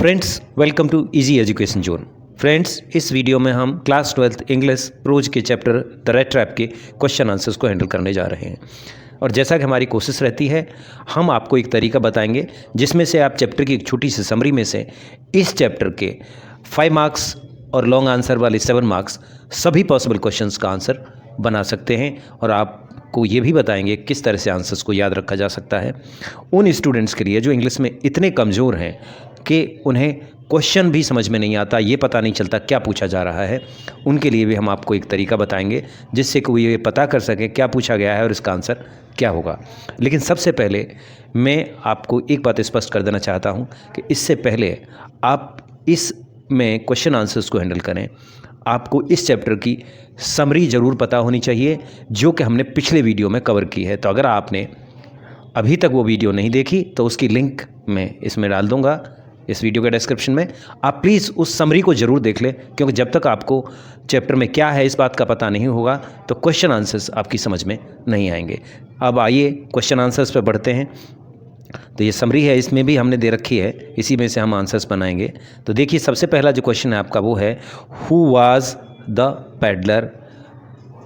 Friends, welcome to easy education zone. Friends, इस video में हम क्लास 12th इंग्लिश प्रोज के चैप्टर द रेट ट्रैप के question answers को हैंडल करने जा रहे हैं। और जैसा कि हमारी कोशिश रहती है, हम आपको एक तरीका बताएंगे जिसमें से आप चैप्टर की एक छोटी सी समरी में से इस चैप्टर के 5 मार्क्स और लॉन्ग आंसर वाले 7 मार्क्स सभी पॉसिबल क्वेश्चंस का आंसर बना सकते हैं। और आपको ये भी बताएंगे किस तरह से आंसर्स को याद रखा जा सकता है उन स्टूडेंट्स के लिए जो इंग्लिश में इतने कमज़ोर हैं कि उन्हें क्वेश्चन भी समझ में नहीं आता, ये पता नहीं चलता क्या पूछा जा रहा है। उनके लिए भी हम आपको एक तरीका बताएंगे जिससे कि वो ये पता कर सकें क्या पूछा गया है और इसका आंसर क्या होगा। लेकिन सबसे पहले मैं आपको एक बात स्पष्ट कर देना चाहता हूँ कि इससे पहले आप इसमें क्वेश्चन आंसर्स को हैंडल करें, आपको इस चैप्टर की समरी ज़रूर पता होनी चाहिए जो कि हमने पिछले वीडियो में कवर की है। तो अगर आपने अभी तक वो वीडियो नहीं देखी तो उसकी लिंक मैं इसमें डाल दूँगा इस वीडियो के डिस्क्रिप्शन में। आप प्लीज़ उस समरी को ज़रूर देख लें, क्योंकि जब तक आपको चैप्टर में क्या है इस बात का पता नहीं होगा तो क्वेश्चन आंसर्स आपकी समझ में नहीं आएंगे। अब आइए क्वेश्चन आंसर्स पर बढ़ते हैं। तो ये समरी है, इसमें भी हमने दे रखी है, इसी में से हम आंसर्स बनाएंगे। तो देखिए, सबसे पहला जो क्वेश्चन है आपका वो है, who was the peddler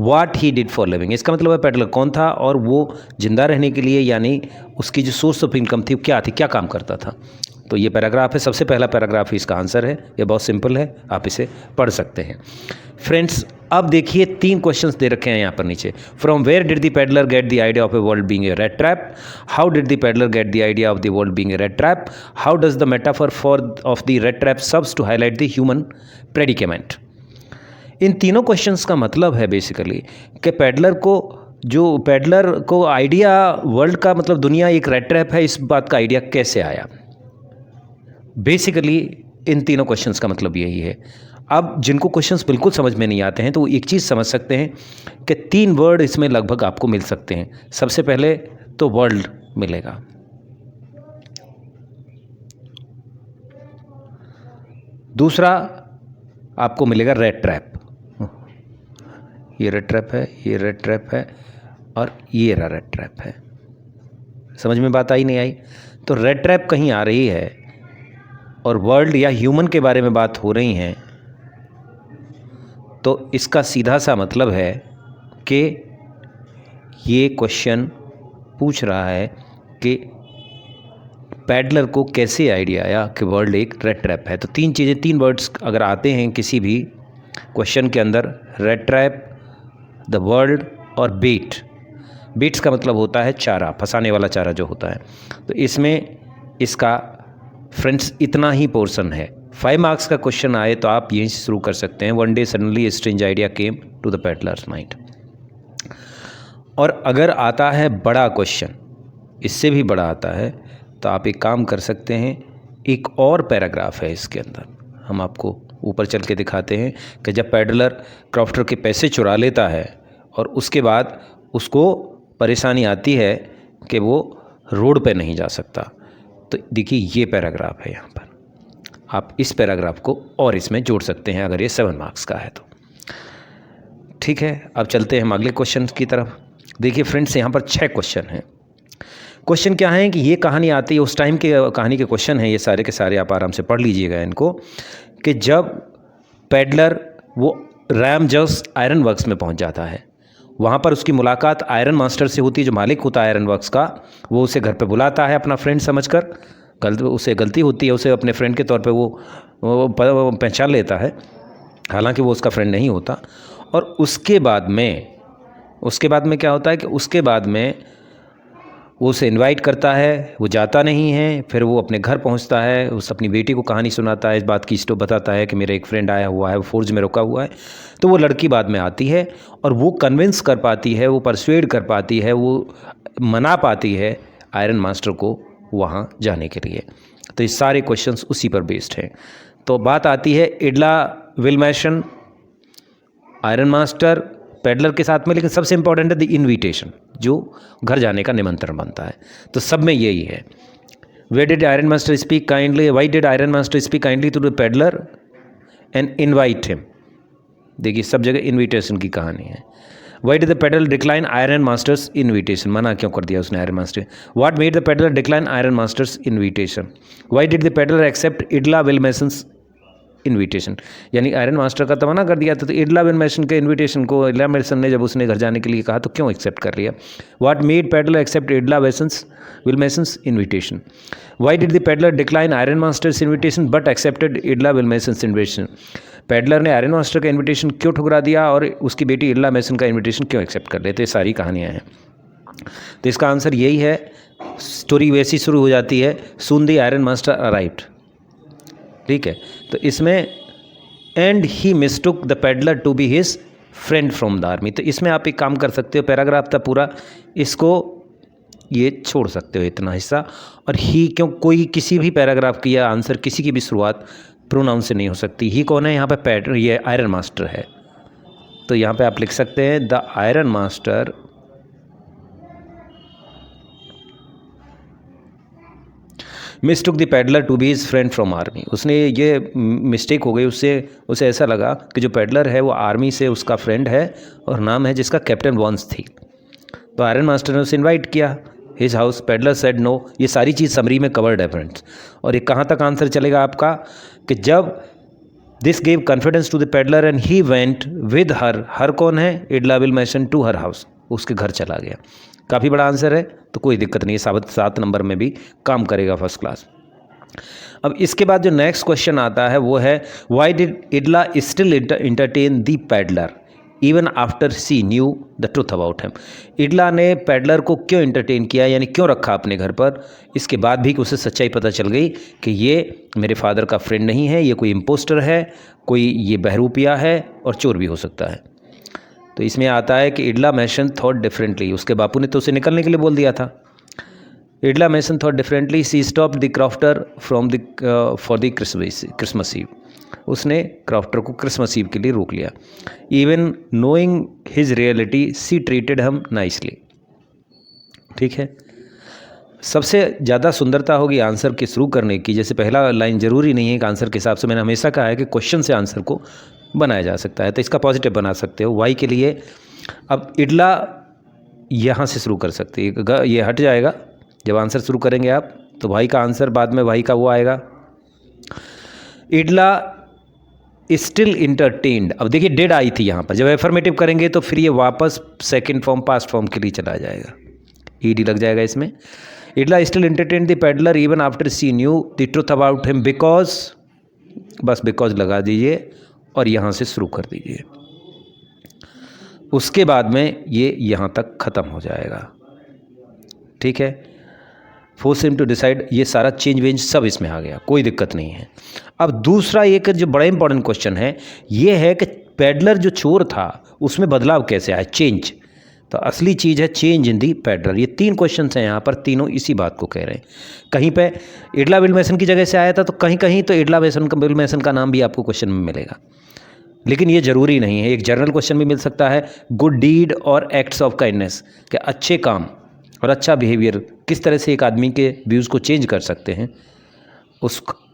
what he did for living. इसका मतलब है पेडलर कौन था और वो जिंदा रहने के लिए यानी उसकी जो सोर्स ऑफ इनकम थी क्या थी, क्या काम करता था। तो ये पैराग्राफ है, सबसे पहला पैराग्राफ ही इसका आंसर है। ये बहुत सिंपल है, आप इसे पढ़ सकते हैं। फ्रेंड्स, अब देखिए 3 क्वेश्चंस दे रखे हैं यहाँ पर नीचे। From where did the peddler get the idea of a world being a rat trap? How did the peddler get the idea of the world being a rat trap? How does the metaphor for of the rat trap serves to highlight the human predicament? इन तीनों questions का मतलब है basically कि peddler को idea world का, मतलब दुनिया एक रेट ट्रैप है, इस बात का आइडिया कैसे आया। बेसिकली इन तीनों क्वेश्चंस का मतलब यही है। अब जिनको क्वेश्चंस बिल्कुल समझ में नहीं आते हैं तो वो एक चीज़ समझ सकते हैं कि 3 वर्ड इसमें लगभग आपको मिल सकते हैं। सबसे पहले तो वर्ल्ड मिलेगा, दूसरा आपको मिलेगा रेट ट्रैप। ये रेट ट्रैप है, ये रेट ट्रैप है और ये रहा रेट ट्रैप है। समझ में बात आई नहीं आई? तो रेट ट्रैप कहीं आ रही है और वर्ल्ड या ह्यूमन के बारे में बात हो रही है, तो इसका सीधा सा मतलब है कि ये क्वेश्चन पूछ रहा है कि पैडलर को कैसे आइडिया आया कि वर्ल्ड एक रेट ट्रैप है। तो 3 चीज़ें, 3 वर्ड्स अगर आते हैं किसी भी क्वेश्चन के अंदर, रेट ट्रैप, द वर्ल्ड और बेट। बेट्स का मतलब होता है चारा, फंसाने वाला चारा जो होता है। तो इसमें इसका फ्रेंड्स इतना ही पोर्शन है। 5 मार्क्स का क्वेश्चन आए तो आप यहीं से शुरू कर सकते हैं। One day suddenly strange idea came to the peddler's mind. और अगर आता है बड़ा क्वेश्चन, इससे भी बड़ा आता है, तो आप एक काम कर सकते हैं, एक और पैराग्राफ है इसके अंदर, हम आपको ऊपर चल के दिखाते हैं कि जब पेडलर क्रॉफ्टर के पैसे चुरा लेता है और उसके बाद उसको परेशानी आती है कि वो रोड पे नहीं जा सकता। तो देखिए ये पैराग्राफ है यहाँ पर, आप इस पैराग्राफ को और इसमें जोड़ सकते हैं अगर ये 7 मार्क्स का है तो। ठीक है, अब चलते हैं हम अगले क्वेश्चन की तरफ। देखिए फ्रेंड्स, यहाँ पर 6 क्वेश्चन हैं। क्वेश्चन क्या है कि ये कहानी आती है, उस टाइम के कहानी के क्वेश्चन हैं ये सारे के सारे, आप आराम से पढ़ लीजिएगा इनको। कि जब पेडलर वो रैमजर्स आयरन वर्क्स में पहुंच जाता है, वहाँ पर उसकी मुलाकात आयरन मास्टर से होती है जो मालिक होता है आयरन वर्क्स का। वो उसे घर पे बुलाता है अपना फ्रेंड समझकर। उसे गलती होती है, उसे अपने फ्रेंड के तौर पे वो पहचान लेता है, हालांकि वो उसका फ्रेंड नहीं होता। और उसके बाद में क्या होता है कि उसके बाद में वो उसे इनवाइट करता है, वो जाता नहीं है। फिर वो अपने घर पहुंचता है, उस अपनी बेटी को कहानी सुनाता है, इस बात की स्टोरी बताता है कि मेरा एक फ्रेंड आया हुआ है, वो फोर्ज में रुका हुआ है। तो वो लड़की बाद में आती है और वो कन्विंस कर पाती है, वो परsuade कर पाती है, वो मना पाती है आयरन मास्टर को वहाँ जाने के लिए। तो ये सारे क्वेश्चंस उसी पर बेस्ड हैं। तो बात आती है इडला विल्मेशन, आयरन मास्टर, पेडलर के साथ में, लेकिन सबसे इंपॉर्टेंट है द इनविटेशन, जो घर जाने का निमंत्रण बनता है। तो सब में यही है। Where did iron master speak kindly, why did iron master speak kindly to the peddler and invite him. देखिए सब जगह इनविटेशन की कहानी है। Why did the peddler decline iron master's invitation, मना क्यों कर दिया उसने iron master. What made the peddler decline iron master's invitation. Why did the peddler accept Edla Willmansson's invitation, यानी आयरन मास्टर का तो मना कर दिया था, तो इडला विल्मेसन के इन्विटेशन को इडला विल्मेसन ने जब उसने घर जाने के लिए कहा तो क्यों एक्सेप्ट कर लिया। What made peddler accept Edla Willmansson's invitation. Why did the peddler decline iron master's invitation but accepted Edla Willmansson's invitation. Peddler ने आयरन मास्टर का इन्विटेशन क्यों ठुकरा दिया और उसकी बेटी इडला मेसन का इन्विटेशन क्यों एक्सेप्ट कर लेते। सारी कहानियाँ हैं, तो इसका आंसर यही है। स्टोरी वैसी शुरू हो जाती है, soon the iron master arrived, ठीक है। तो इसमें and he mistook the peddler to be his friend from the army, तो इसमें आप एक काम कर सकते हो, पैराग्राफ था पूरा, इसको ये छोड़ सकते हो इतना हिस्सा, और ही क्यों, कोई किसी भी पैराग्राफ की या आंसर किसी की भी शुरुआत प्रोनाउन से नहीं हो सकती। ही कौन है यहाँ पे, पेडलर, ये आयरन मास्टर है, तो यहाँ पे आप लिख सकते हैं the iron master mistook the peddler to be his friend from army. उसने ये मिस्टेक हो गई, उसे ऐसा लगा कि जो पेडलर है वो आर्मी से उसका फ्रेंड है और नाम है जिसका कैप्टन वॉन्स थी। तो आयरन मास्टर ने उसे इनवाइट किया his house, peddler said no. ये सारी चीज़ समरी में कवर्ड है फ्रेंड्स। और ये कहाँ तक आंसर चलेगा आपका कि जब this gave confidence to the peddler and he went with her कौन है, इडला विल्मेसन, टू हर हाउस, उसके घर चला गया। काफ़ी बड़ा आंसर है, तो कोई दिक्कत नहीं है, 7 नंबर में भी काम करेगा फर्स्ट क्लास। अब इसके बाद जो नेक्स्ट क्वेश्चन आता है वो है why did Edla still entertain the peddler even after she knew the truth about him. Edla ने पेडलर को क्यों इंटरटेन किया, यानी क्यों रखा अपने घर पर, इसके बाद भी उसे सच्चाई पता चल गई कि ये मेरे फादर का फ्रेंड नहीं है, ये कोई इम्पोस्टर है, कोई ये बहरूपिया है और चोर भी हो सकता है। तो इसमें आता है कि इडला मेसन थॉट डिफरेंटली, उसके बापू ने तो उसे निकलने के लिए बोल दिया था। Edla Mason thought differently, she stop the crofter from the for the Christmas Eve, उसने क्रॉफ्टर को क्रिसमस ईव के लिए रोक लिया। Even knowing his reality she treated him nicely, ठीक है। सबसे ज़्यादा सुंदरता होगी आंसर के शुरू करने की, जैसे पहला लाइन जरूरी नहीं है कि आंसर के हिसाब से, मैंने हमेशा कहा है कि क्वेश्चन से आंसर को बनाया जा सकता है, तो इसका पॉजिटिव बना सकते हो वाई के लिए। अब इडला यहाँ से शुरू कर सकते हैं, ये हट जाएगा जब आंसर शुरू करेंगे आप, तो भाई का आंसर बाद में भाई का वो आएगा। इडला स्टिल इंटरटेन्ड, अब देखिए डेड आई थी यहाँ पर, जब एफर्मेटिव करेंगे तो फिर ये वापस सेकंड फॉर्म पास्ट फॉर्म के लिए चला जाएगा, ईडी लग जाएगा इसमें। Edla still entertained the peddler even after she knew the truth about him because, बस बिकॉज लगा दीजिए और यहाँ से शुरू कर दीजिए, उसके बाद में ये यहाँ तक ख़त्म हो जाएगा, ठीक है। फोर्स हिम टू डिसाइड, ये सारा चेंज वेंज सब इसमें आ गया, कोई दिक्कत नहीं है। अब दूसरा एक जो बड़ा इंपॉर्टेंट क्वेश्चन है ये है कि पेडलर जो चोर था उसमें बदलाव कैसे आया, चेंज। तो असली चीज़ है चेंज इन दी पेडलर। ये 3 क्वेश्चन हैं यहाँ पर, तीनों इसी बात को कह रहे हैं। कहीं पे इडला विल्मेसन की जगह से आया था, तो कहीं कहीं तो इडला विल्मेसन का नाम भी आपको क्वेश्चन में मिलेगा, लेकिन ये ज़रूरी नहीं है। एक जनरल क्वेश्चन भी मिल सकता है, गुड डीड और एक्ट्स ऑफ काइंडनेस, कि अच्छे काम और अच्छा बिहेवियर किस तरह से एक आदमी के व्यूज़ को चेंज कर सकते हैं,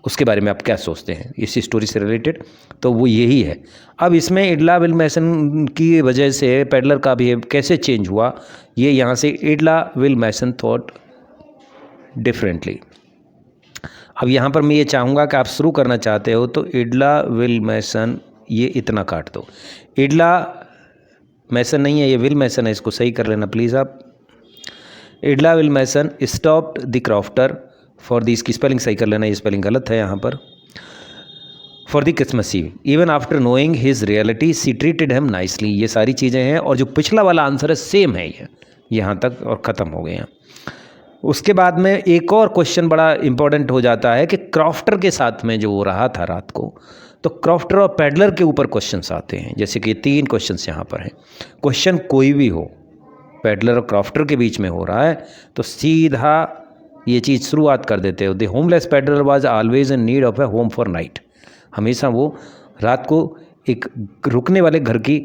उसके बारे में आप क्या सोचते हैं इस स्टोरी से रिलेटेड, तो वो यही है। अब इसमें इडला विल्मेसन की वजह से पेडलर का बिहेव कैसे चेंज हुआ, ये यहाँ से इडला विल्मेसन थॉट डिफरेंटली। अब यहाँ पर मैं ये चाहूँगा कि आप शुरू करना चाहते हो तो इडला विल्मेसन, ये इतना काट दो, इडला मैसन नहीं है, ये विल्मेसन है, इसको सही कर लेना प्लीज़ आप। Edla Willmansson stopped the crofter for the, इसकी स्पेलिंग सही कर लेना, ये स्पेलिंग गलत है यहाँ पर, for the Christmas Eve even after knowing his reality she treated him nicely. ये सारी चीज़ें हैं, और जो पिछला वाला आंसर है सेम है ये, यहाँ तक और ख़त्म हो गए हैं। उसके बाद में एक और क्वेश्चन बड़ा इंपॉर्टेंट हो जाता है कि क्रॉफ्टर के साथ में जो हो रहा था रात को, तो क्रॉफ्टर और पेडलर के ऊपर क्वेश्चंस आते हैं, जैसे कि 3 क्वेश्चंस यहाँ पर हैं। क्वेश्चन कोई भी हो, पेडलर और क्रॉफ्टर के बीच में हो रहा है, तो सीधा ये चीज़ शुरुआत कर देते हो, the homeless peddler was always in need of A home for night. हमेशा वो रात को एक रुकने वाले घर की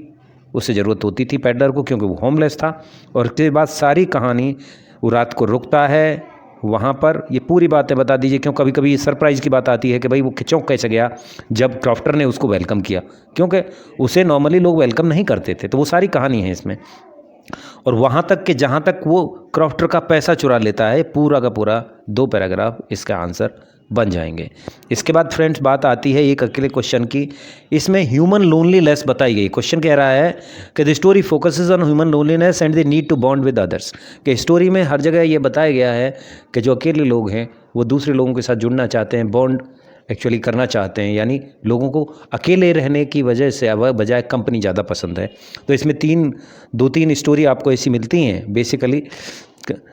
उसे ज़रूरत होती थी पेडलर को, क्योंकि वो होमलेस था। और उसके बाद सारी कहानी, वो रात को रुकता है, वहाँ पर ये पूरी बातें बता दीजिए, क्यों कभी कभी सरप्राइज़ की बात आती है कि भाई वो चौंक कैसे गया जब क्रॉफ्टर ने उसको वेलकम किया, क्योंकि उसे नॉर्मली लोग वेलकम नहीं करते थे। तो वो सारी कहानी है इसमें। और वहाँ तक कि जहाँ तक वो क्रॉफ्टर का पैसा चुरा लेता है, पूरा का पूरा 2 पैराग्राफ इसका आंसर बन जाएंगे। इसके बाद फ्रेंड्स बात आती है एक अकेले क्वेश्चन की। इसमें ह्यूमन लोनलीनेस बताई गई। क्वेश्चन कह रहा है कि the story focuses on human loneliness and the need to bond with others. कि स्टोरी में हर जगह ये बताया गया है कि जो अकेले लोग हैं वो दूसरे लोगों के साथ जुड़ना चाहते हैं, बॉन्ड एक्चुअली करना चाहते हैं, यानी लोगों को अकेले रहने की वजह से अब बजाय कंपनी ज़्यादा पसंद है। तो इसमें 2-3 स्टोरी आपको ऐसी मिलती हैं बेसिकली।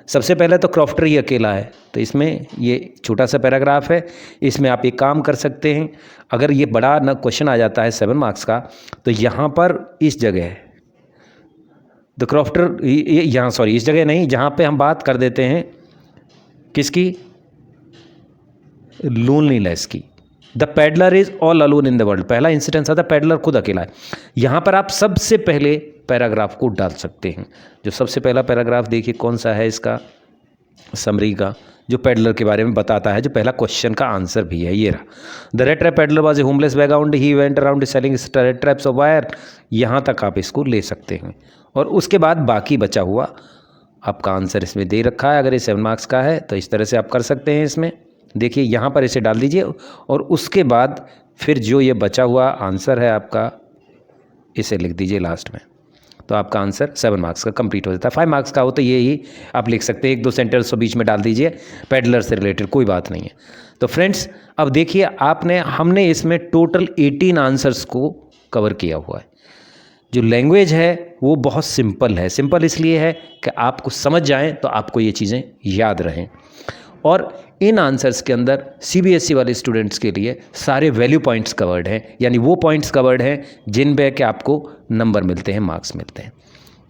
सबसे पहले तो क्रॉफ्टर ही अकेला है, तो इसमें ये छोटा सा पैराग्राफ है। इसमें आप एक काम कर सकते हैं, अगर ये बड़ा ना क्वेश्चन आ जाता है 7 मार्क्स का, तो यहाँ पर इस जगह द क्रॉफ्टर, यहाँ सॉरी इस जगह नहीं, जहाँ पे हम बात कर देते हैं किसकी, लोनलीनेस की। The peddler is all alone in the world. पहला इंसिडेंस आता है, पैडलर खुद अकेला है। यहाँ पर आप सबसे पहले पैराग्राफ को डाल सकते हैं। जो सबसे पहला पैराग्राफ देखिए कौन सा है, इसका समरी का, जो पैडलर के बारे में बताता है, जो पहला क्वेश्चन का आंसर भी है, ये रहा। The rat trap peddler was a homeless vagabond, he went around selling rat traps of wire. यहाँ तक आप इसको ले सकते हैं। और उसके बाद बाकी बचा हुआ आपका आंसर इसमें दे रखा है। अगर ये 7 मार्क्स का है तो इस तरह से आप कर सकते हैं। इसमें देखिए यहाँ पर इसे डाल दीजिए और उसके बाद फिर जो ये बचा हुआ आंसर है आपका, इसे लिख दीजिए लास्ट में। तो आपका आंसर 7 मार्क्स का कंप्लीट हो जाता है। 5 मार्क्स का हो तो ये ही आप लिख सकते हैं, 1-2 सेंटेंस तो बीच में डाल दीजिए पैडलर से रिलेटेड, कोई बात नहीं है। तो फ्रेंड्स अब देखिए हमने इसमें टोटल 18 आंसर्स को कवर किया हुआ है। जो लैंग्वेज है वो बहुत सिंपल है। सिंपल इसलिए है कि आपको समझ जाएं तो आपको ये चीज़ें याद रहें। और इन आंसर्स के अंदर CBSE वाले स्टूडेंट्स के लिए सारे वैल्यू पॉइंट्स कवर्ड हैं, यानी वो पॉइंट्स कवर्ड हैं जिन पे कि आपको नंबर मिलते हैं, मार्क्स मिलते हैं।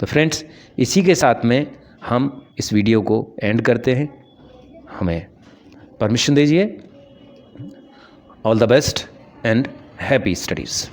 तो फ्रेंड्स इसी के साथ में हम इस वीडियो को एंड करते हैं। हमें परमिशन दीजिए। All the best and happy studies.